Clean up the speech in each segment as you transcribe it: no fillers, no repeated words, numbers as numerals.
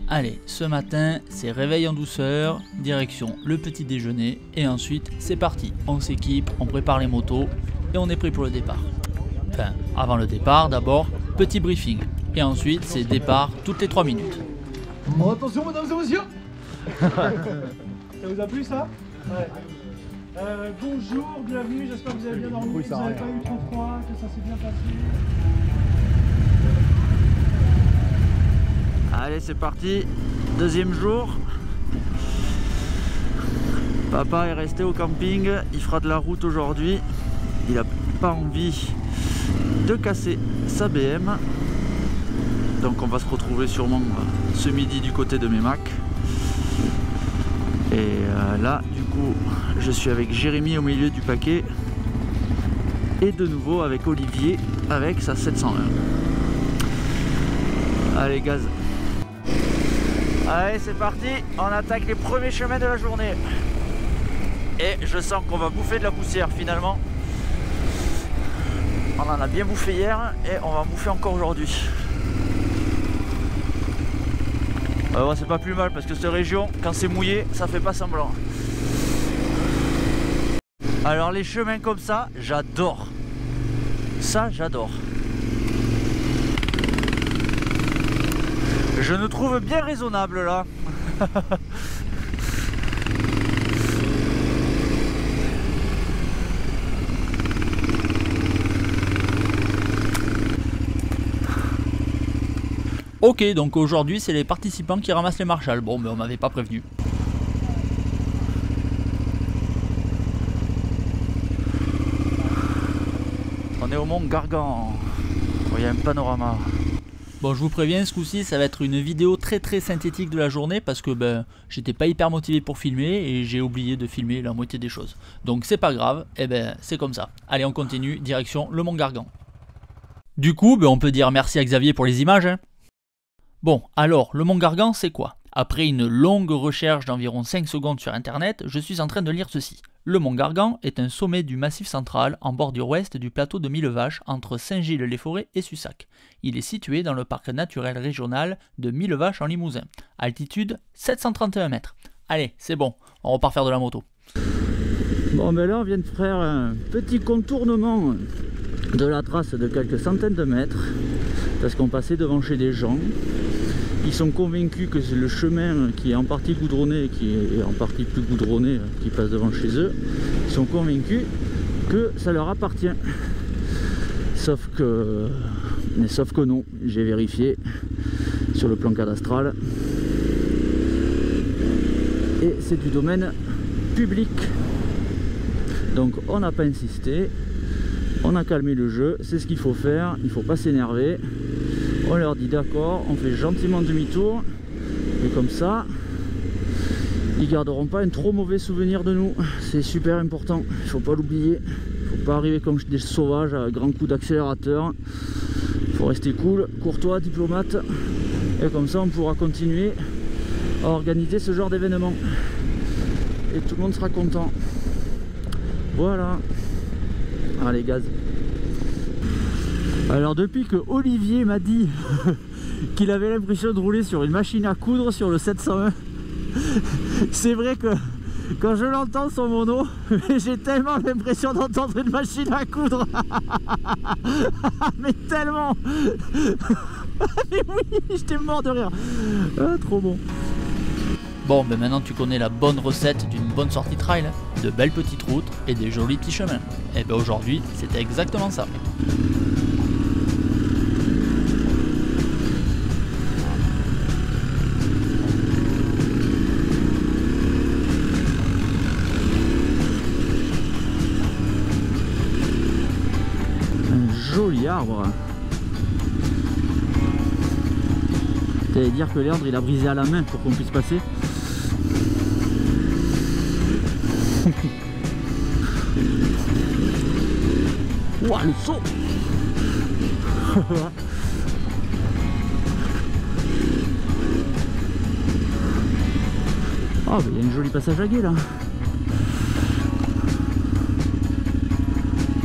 Allez, ce matin, c'est réveil en douceur, direction le petit déjeuner, et ensuite c'est parti. On s'équipe, on prépare les motos, et on est prêt pour le départ. Enfin, avant le départ, d'abord, petit briefing, et ensuite c'est départ toutes les 3 minutes. Bon, attention mesdames et messieurs. Ça vous a plu ça? Ouais. Bonjour, bienvenue, j'espère que vous avez bien dormi, que vous n'avez pas eu trop froid, que ça s'est bien passé. Allez, c'est parti, deuxième jour. Papa est resté au camping, il fera de la route aujourd'hui. Il n'a pas envie de casser sa BM. Donc on va se retrouver sûrement ce midi du côté de Meymac. Et là, du coup, je suis avec Jérémy au milieu du paquet. Et de nouveau avec Olivier avec sa 701. Allez, gaz. Allez, c'est parti, on attaque les premiers chemins de la journée. Et je sens qu'on va bouffer de la poussière finalement. On en a bien bouffé hier et on va en bouffer encore aujourd'hui. Ouais, c'est pas plus mal parce que cette région, quand c'est mouillé, ça fait pas semblant. Alors les chemins comme ça, j'adore. Ça, j'adore. Je nous trouve bien raisonnable là. Ok, donc aujourd'hui c'est les participants qui ramassent les marshals. Bon, mais on m'avait pas prévenu. On est au mont Gargan. Il y a un panorama. Bon, je vous préviens, ce coup-ci ça va être une vidéo très synthétique de la journée parce que j'étais pas hyper motivé pour filmer et j'ai oublié de filmer la moitié des choses. Donc c'est pas grave, et c'est comme ça. Allez, on continue, direction le mont Gargan. Du coup, on peut dire merci à Xavier pour les images. Hein. Bon, alors, le mont Gargan, c'est quoi? Après une longue recherche d'environ 5 secondes sur internet, je suis en train de lire ceci. Le mont Gargan est un sommet du Massif central en bordure ouest du plateau de Millevaches entre Saint-Gilles-les-Forêts et Sussac. Il est situé dans le parc naturel régional de Millevaches en Limousin. Altitude 731 mètres. Allez, c'est bon, on repart faire de la moto. Bon, là on vient de faire un petit contournement de la trace de quelques centaines de mètres parce qu'on passait devant chez des gens. Ils sont convaincus que c'est le chemin qui est en partie goudronné, qui est en partie plus goudronné, qui passe devant chez eux. Ils sont convaincus que ça leur appartient. Sauf que non, j'ai vérifié sur le plan cadastral. Et c'est du domaine public. Donc on n'a pas insisté, on a calmé le jeu, c'est ce qu'il faut faire, il ne faut pas s'énerver. On leur dit d'accord, on fait gentiment demi-tour et comme ça ils garderont pas un trop mauvais souvenir de nous. C'est super important, il faut pas l'oublier, il faut pas arriver comme des sauvages à grands coups d'accélérateur. Il faut rester cool, courtois, diplomate et comme ça on pourra continuer à organiser ce genre d'événement et tout le monde sera content. Voilà. Allez, gaz. Alors depuis que Olivier m'a dit qu'il avait l'impression de rouler sur une machine à coudre sur le 701, c'est vrai que quand je l'entends son mono, j'ai tellement l'impression d'entendre une machine à coudre. Mais tellement. Mais oui, j'étais mort de rire. Ah, trop bon. Bon, maintenant tu connais la bonne recette d'une bonne sortie trail, de belles petites routes et des jolis petits chemins. Et aujourd'hui, c'était exactement ça. Joli arbre. T'allais dire que l'arbre il a brisé à la main pour qu'on puisse passer. Ouah, le saut. Oh, il y a une jolie passage à gué là.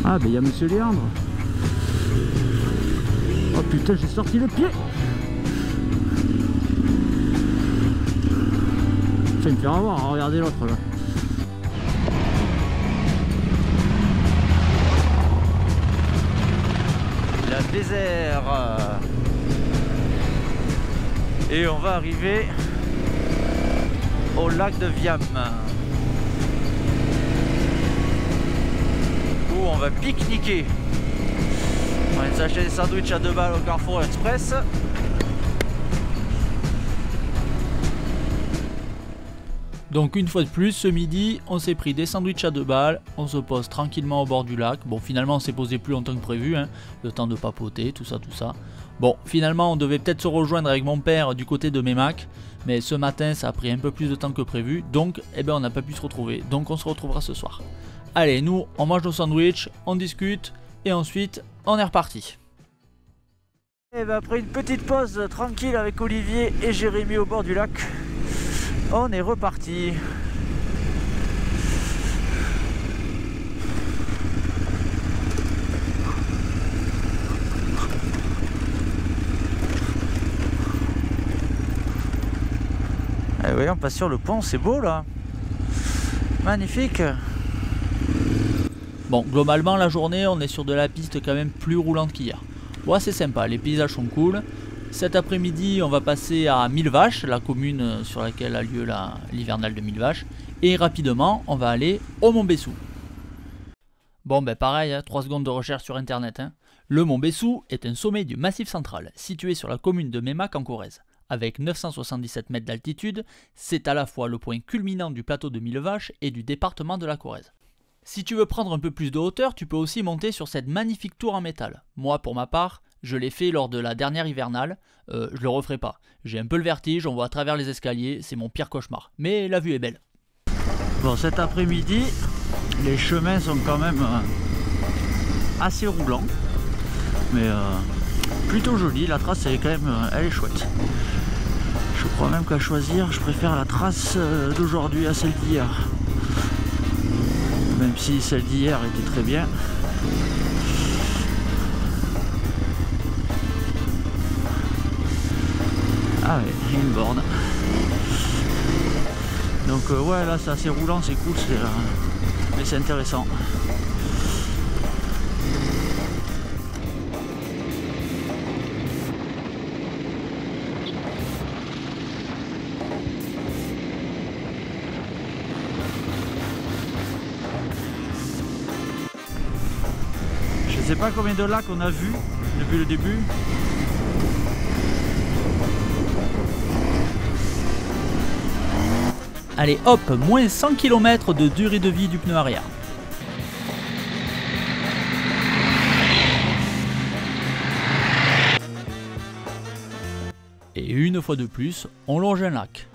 Ah, il y a Monsieur Léandre. Oh putain, j'ai sorti le pied. ceinture à voir, regardez l'autre là. La désert. Et on va arriver au lac de Viam, où on va pique-niquer. On va s'acheter des sandwichs à 2 balles au Carrefour Express. Donc une fois de plus, ce midi, on s'est pris des sandwichs à 2 balles, on se pose tranquillement au bord du lac. Bon, finalement, on s'est posé plus longtemps que prévu, hein, le temps de papoter, tout ça, tout ça. Bon, finalement, on devait peut-être se rejoindre avec mon père du côté de Meymac, mais ce matin, ça a pris un peu plus de temps que prévu, donc, eh ben, on n'a pas pu se retrouver. Donc, on se retrouvera ce soir. Allez, nous, on mange nos sandwichs, on discute, et ensuite, on est reparti. Et ben, après une petite pause tranquille avec Olivier et Jérémy au bord du lac, on est reparti. Et oui, on passe sur le pont, c'est beau là. Magnifique. Bon, globalement la journée, on est sur de la piste quand même plus roulante qu'hier. Ouais, c'est sympa, les paysages sont cool. Cet après-midi, on va passer à Millevaches, la commune sur laquelle a lieu l'hivernale de Millevaches. Et rapidement, on va aller au Mont Bessou. Bon, ben pareil, hein, 3 secondes de recherche sur internet. Hein. Le Mont Bessou est un sommet du Massif central, situé sur la commune de Meymac en Corrèze. Avec 977 mètres d'altitude, c'est à la fois le point culminant du plateau de Millevaches et du département de la Corrèze. Si tu veux prendre un peu plus de hauteur, tu peux aussi monter sur cette magnifique tour en métal. Moi, pour ma part, je l'ai fait lors de la dernière hivernale, je le referai pas. J'ai un peu le vertige, on voit à travers les escaliers, c'est mon pire cauchemar. Mais la vue est belle. Bon, cet après-midi, les chemins sont quand même assez roulants. Mais plutôt joli, la trace elle est quand même elle est chouette. Je crois même qu'à choisir, je préfère la trace d'aujourd'hui à celle d'hier. Même si celle d'hier était très bien. Ah ouais, il y a une borne. Donc ouais, là c'est assez roulant, c'est cool, mais c'est intéressant. Je sais pas combien de lacs on a vu depuis le début. Allez hop, moins 100 km de durée de vie du pneu arrière. Et une fois de plus, on longe un lac.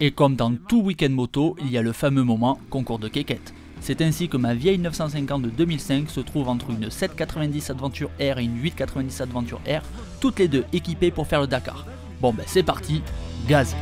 Et comme dans tout week-end moto, il y a le fameux moment concours de quéquette. C'est ainsi que ma vieille 950 de 2005 se trouve entre une 790 Adventure R et une 890 Adventure R, toutes les deux équipées pour faire le Dakar. Bon ben c'est parti, gaz!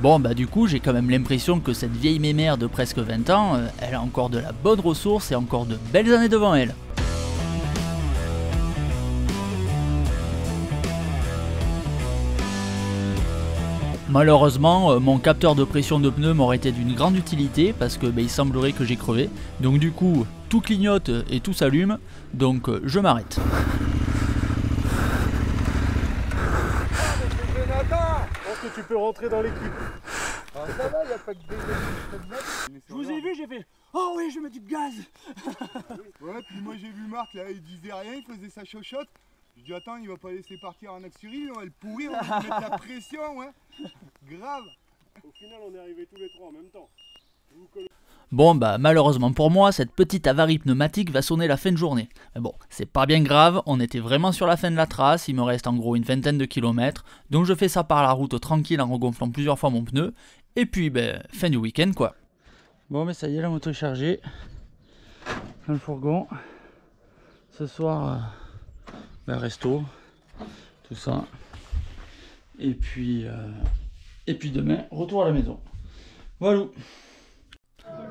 Bon bah du coup j'ai quand même l'impression que cette vieille mémère de presque 20 ans, elle a encore de la bonne ressource et encore de belles années devant elle. Malheureusement, mon capteur de pression de pneus m'aurait été d'une grande utilité parce que il semblerait que j'ai crevé. Donc du coup, tout clignote et tout s'allume, donc je m'arrête. Je pense que tu peux rentrer dans l'équipe. Ah, ça va, y a pas de Je vous ai vu, j'ai fait oh oui, je mets du gaz. Ouais, puis moi j'ai vu Marc là, il disait rien, il faisait sa chochotte. Je dis attends, il va pas laisser partir un Axuri, on va le pourrir, on va lui mettre la pression, ouais. Grave. Au final, on est arrivés tous les trois en même temps. Bon bah malheureusement pour moi, cette petite avarie pneumatique va sonner la fin de journée. Mais bon, c'est pas bien grave, on était vraiment sur la fin de la trace, il me reste en gros une vingtaine de kilomètres, donc je fais ça par la route tranquille en regonflant plusieurs fois mon pneu, et puis ben, fin du week-end quoi. Bon mais ça y est, la moto est chargée, dans le fourgon, ce soir, resto, tout ça, et puis demain, retour à la maison. Voilà.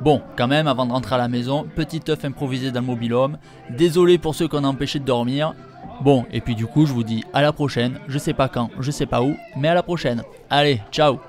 Bon, quand même, avant de rentrer à la maison, petit œuf improvisé dans le mobil-home. Désolé pour ceux qu'on a empêché de dormir. Bon, et puis du coup, je vous dis à la prochaine. Je sais pas quand, je sais pas où, mais à la prochaine. Allez, ciao!